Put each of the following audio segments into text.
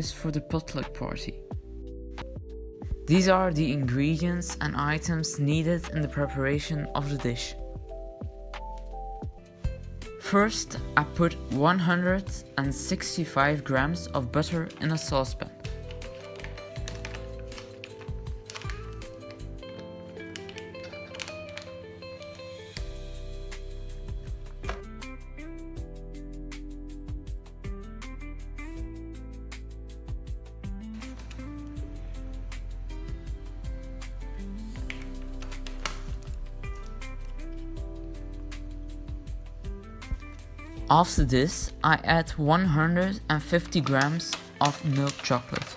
dishes for the potluck party. These are the ingredients and items needed in the preparation of the dish. First, I put 165 grams of butter in a saucepan. After this, I add 150 grams of milk chocolate.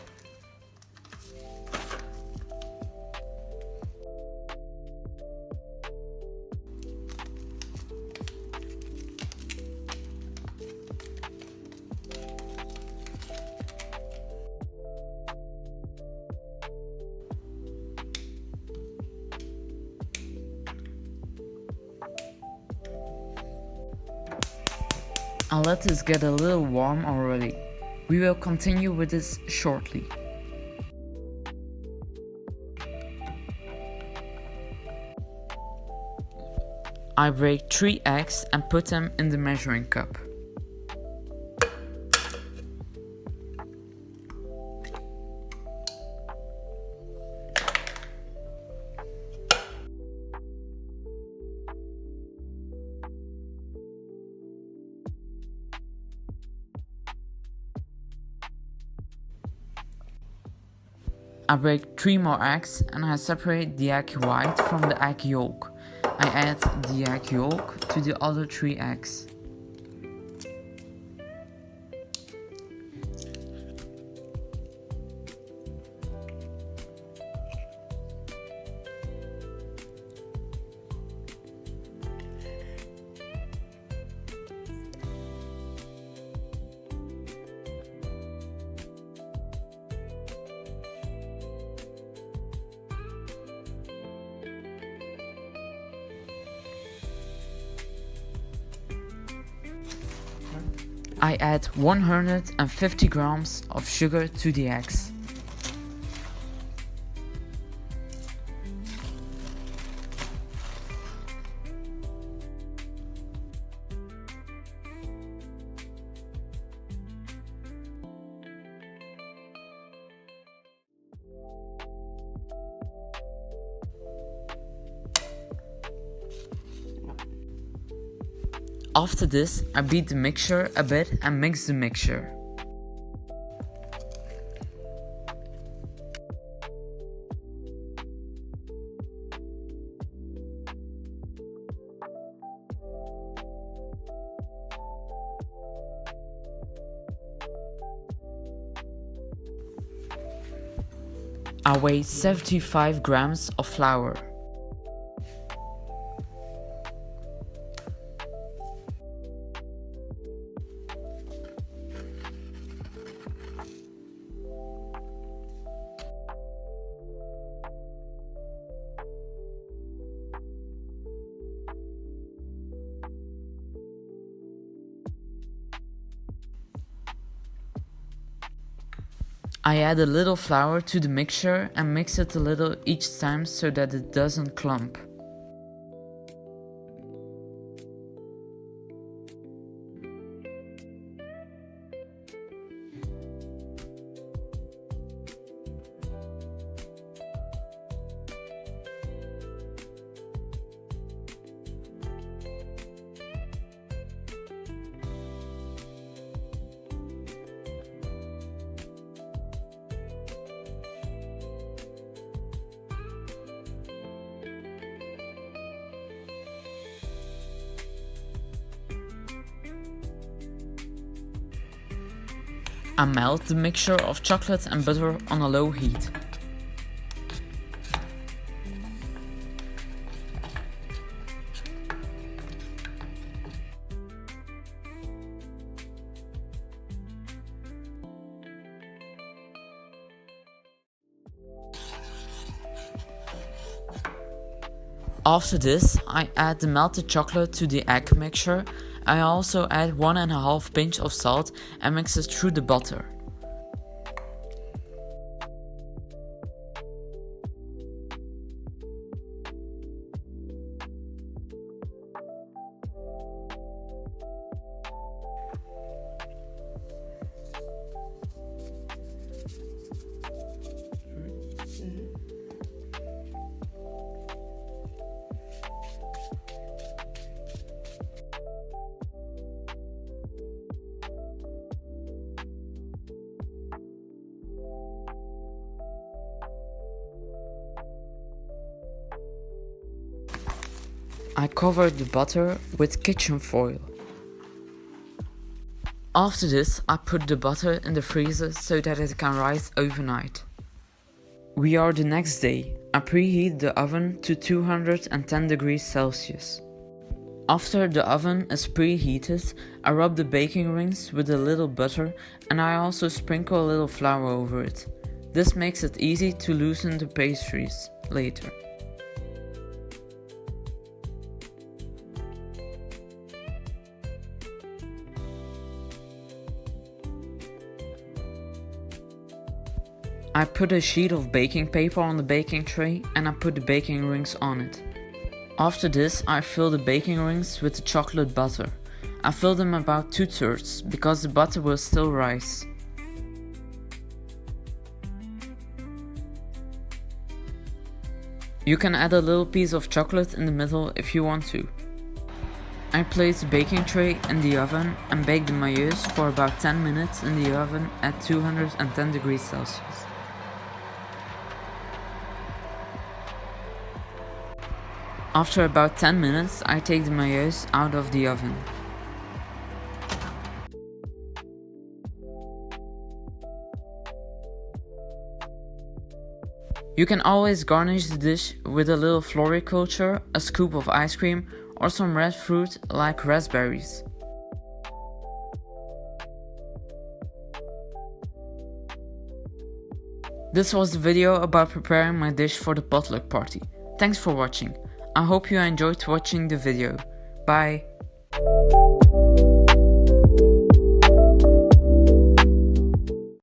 And let this get a little warm already. We will continue with this shortly. I break 3 eggs and put them in the measuring cup. I break 3 more eggs and I separate the egg white from the egg yolk. I add the egg yolk to the other 3 eggs. I add 150 grams of sugar to the eggs. After this, I beat the mixture a bit and mix the mixture. I weigh 75 grams of flour. I add a little flour to the mixture and mix it a little each time so that it doesn't clump. I melt the mixture of chocolate and butter on a low heat. After this, I add the melted chocolate to the egg mixture. I also add 1.5 pinch of salt and mix it through the butter. I covered the butter with kitchen foil. After this, I put the butter in the freezer so that it can rise overnight. We are the next day. I preheat the oven to 210 degrees Celsius. After the oven is preheated, I rub the baking rings with a little butter and I also sprinkle a little flour over it. This makes it easy to loosen the pastries later. I put a sheet of baking paper on the baking tray and I put the baking rings on it. After this, I fill the baking rings with the chocolate butter. I fill them about 2/3 because the butter will still rise. You can add a little piece of chocolate in the middle if you want to. I place the baking tray in the oven and bake the moelleux for about 10 minutes in the oven at 210 degrees Celsius. After about 10 minutes, I take the moelleux out of the oven. You can always garnish the dish with a little floriculture, a scoop of ice cream, or some red fruit like raspberries. This was the video about preparing my dish for the potluck party. Thanks for watching. I hope you enjoyed watching the video. Bye!